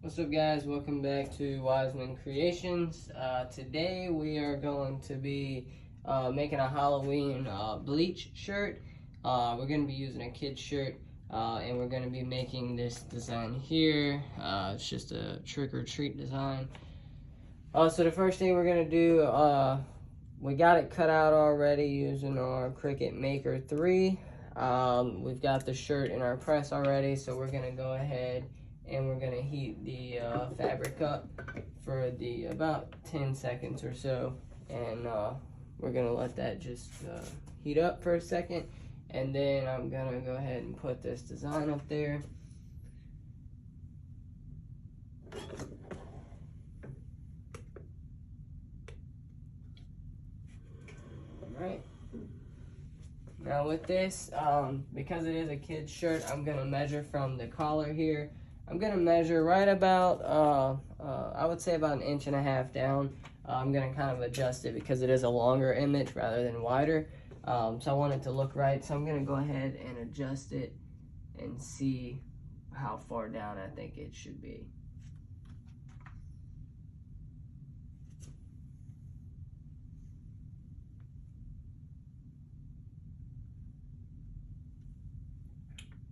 What's up, guys? Welcome back to Wiseman Creations. Today we are going to be making a Halloween Bleach shirt. We're going to be using a kid's shirt, and we're going to be making this design here. It's just a trick-or-treat design. So the first thing we're going to do, we got it cut out already using our Cricut Maker 3. We've got the shirt in our press already, so we're going to go ahead and we're going to heat the fabric up for about 10 seconds or so, and we're going to let that just heat up for a second, and then I'm going to go ahead and put this design up there. Alright, now with this, because it is a kid's shirt, I'm going to measure from the collar here. I'm going to measure right about, I would say about 1.5 inches down. I'm going to kind of adjust it because it is a longer image rather than wider. So I want it to look right. So I'm going to go ahead and adjust it and see how far down I think it should be.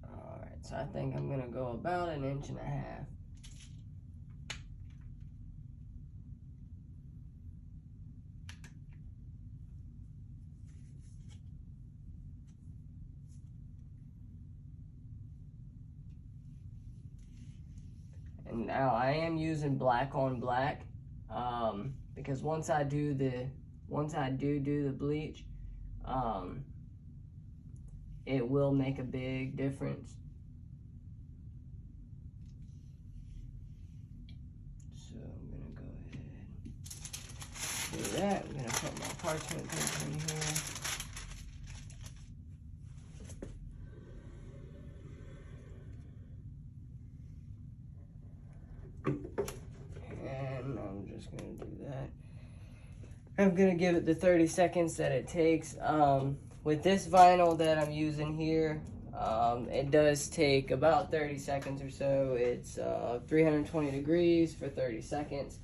Alright, so I think I'm going to go about 1.5 inches. And now I am using black on black, because once I do the bleach, it will make a big difference. So I'm gonna go ahead and do that. I'm gonna put my parchment paper in here. And I'm just gonna do that. I'm gonna give it the 30 seconds that it takes. With this vinyl that I'm using here, it does take about 30 seconds or so. It's 320 degrees for 30 seconds.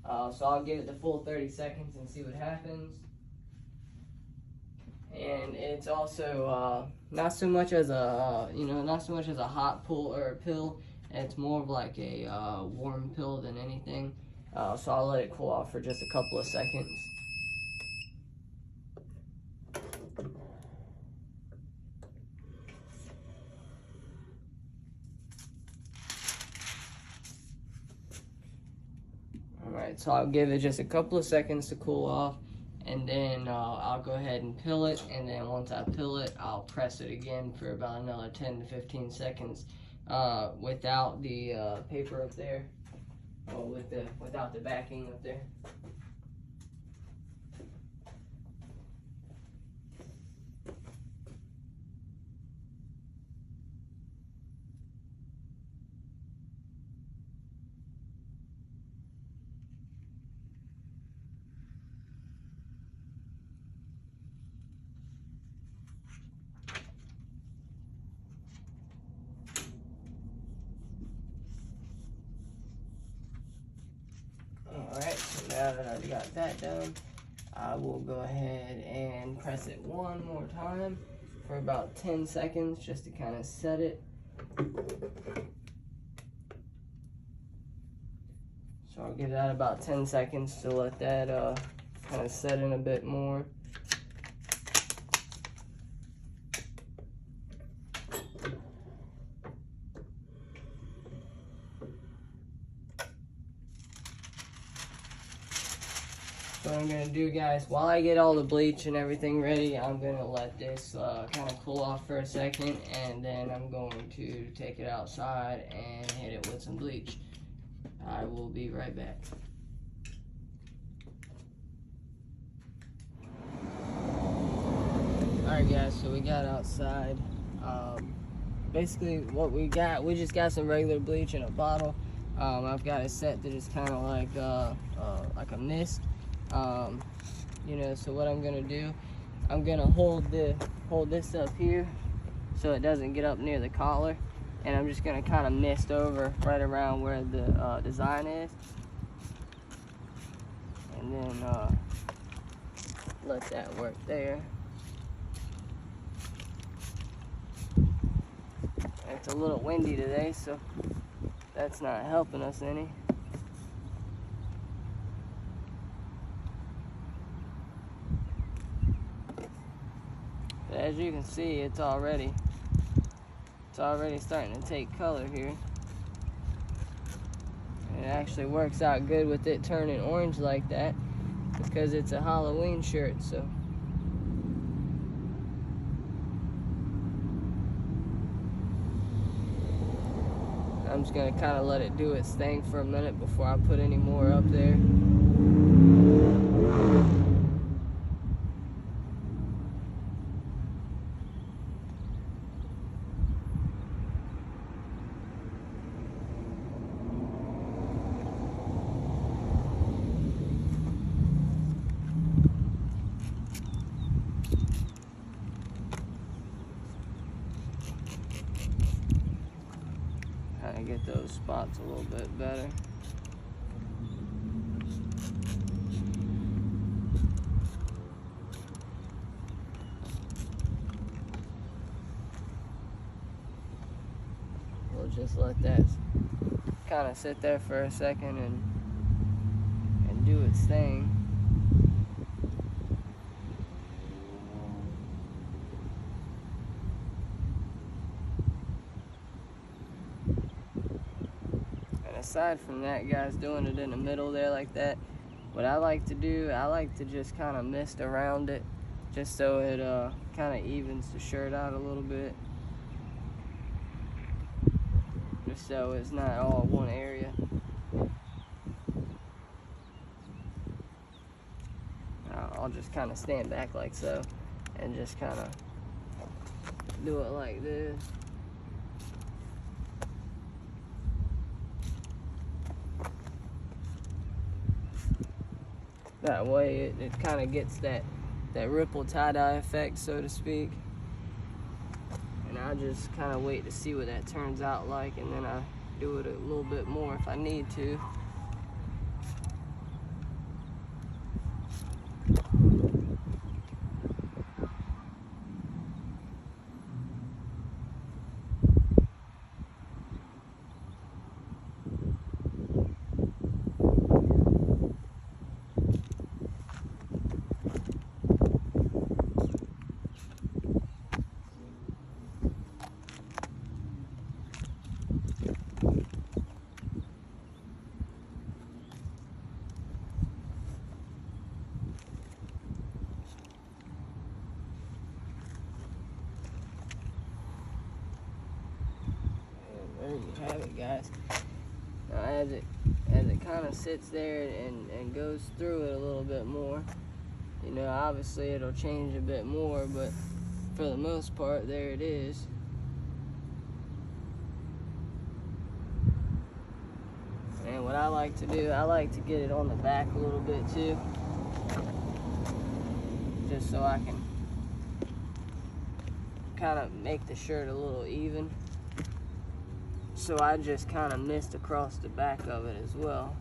So I'll give it the full 30 seconds and see what happens. And it's also not so much as a not so much as a hot pull or a pill. It's more of like a warm pill than anything. So I'll let it cool off for just a couple of seconds. Alright, so I'll give it just a couple of seconds to cool off, and then I'll go ahead and pill it, and then once I pill it, I'll press it again for about another 10 to 15 seconds without the paper up there, or without the backing up there. Alright, so now that I've got that done, I will go ahead and press it one more time for about 10 seconds just to kind of set it. So I'll give that about 10 seconds to let that kind of set in a bit more. So what I'm going to do, guys, while I get all the bleach and everything ready, I'm going to let this kind of cool off for a second, and then I'm going to take it outside and hit it with some bleach. I will be right back. Alright, guys, so we got outside. Basically what we just got some regular bleach in a bottle. I've got it set that is kind of like a mist. You know, so what I'm gonna do, I'm gonna hold this up here so it doesn't get up near the collar. And I'm just gonna kind of mist over right around where the design is. And then let that work there. It's a little windy today, so that's not helping us any. But as you can see, it's already starting to take color here. And it actually works out good with it turning orange like that because it's a Halloween shirt, so. I'm just gonna kind of let it do its thing for a minute before I put any more up there. Kind of get those spots a little bit better. We'll just let that kind of sit there for a second and do its thing. Aside from that, guys, doing it in the middle there like that, what I like to do, I like to just kind of mist around it just so it kind of evens the shirt out a little bit, just so it's not all one area. I'll just kind of stand back like so and just kind of do it like this. That way it kind of gets that ripple tie-dye effect, so to speak. And I just kind of wait to see what that turns out like, and then I do it a little bit more if I need to. There you have it, guys. Now as it kind of sits there and goes through it a little bit more, you know, obviously it'll change a bit more, but for the most part, there it is. And what I like to do, I like to get it on the back a little bit too, just so I can kind of make the shirt a little even. So I just kind of mist across the back of it as well.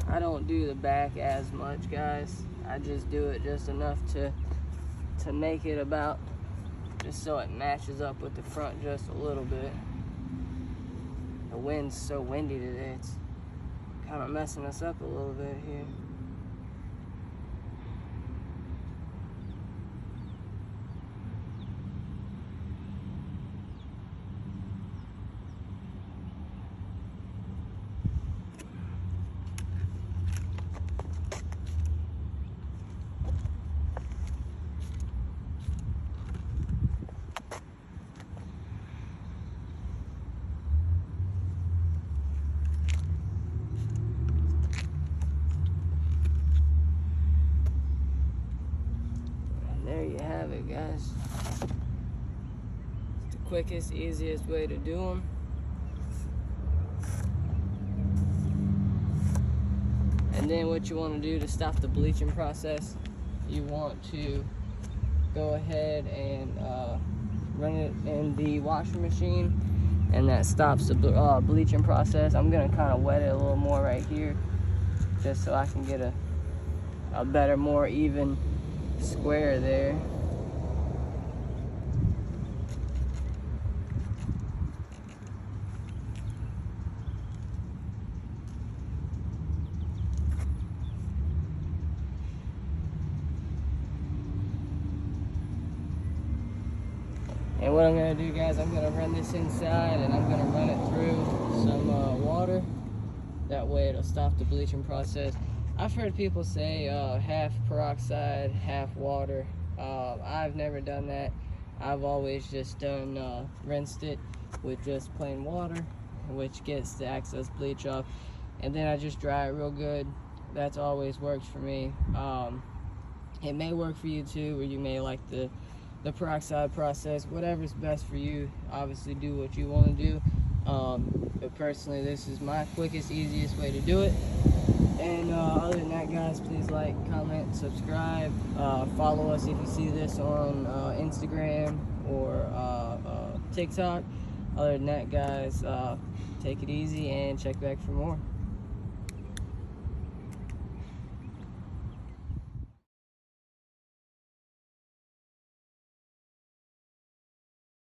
I don't do the back as much, guys. I just do it just enough to make it about, just so it matches up with the front just a little bit. The wind's so windy today, it's kind of messing us up a little bit here. There you have it, guys. It's the quickest, easiest way to do them. And And then what you want to do to stop the bleaching process, you want to go ahead and run it in the washing machine, and that stops the bleaching process. I'm gonna kind of wet it a little more right here, just so I can get a better, more even square there. And what I'm going to do, guys, I'm going to run this inside, and I'm going to run it through some water. That way it'll stop the bleaching process. I've heard people say half peroxide, half water. I've never done that. I've always just done rinsed it with just plain water, which gets the excess bleach off. And then I just dry it real good. That's always worked for me. It may work for you too, or you may like the peroxide process. Whatever's best for you. Obviously do what you want to do, but personally this is my quickest, easiest way to do it. And other than that, guys, please like, comment, subscribe, follow us if you see this on Instagram or TikTok. Other than that, guys, take it easy and check back for more.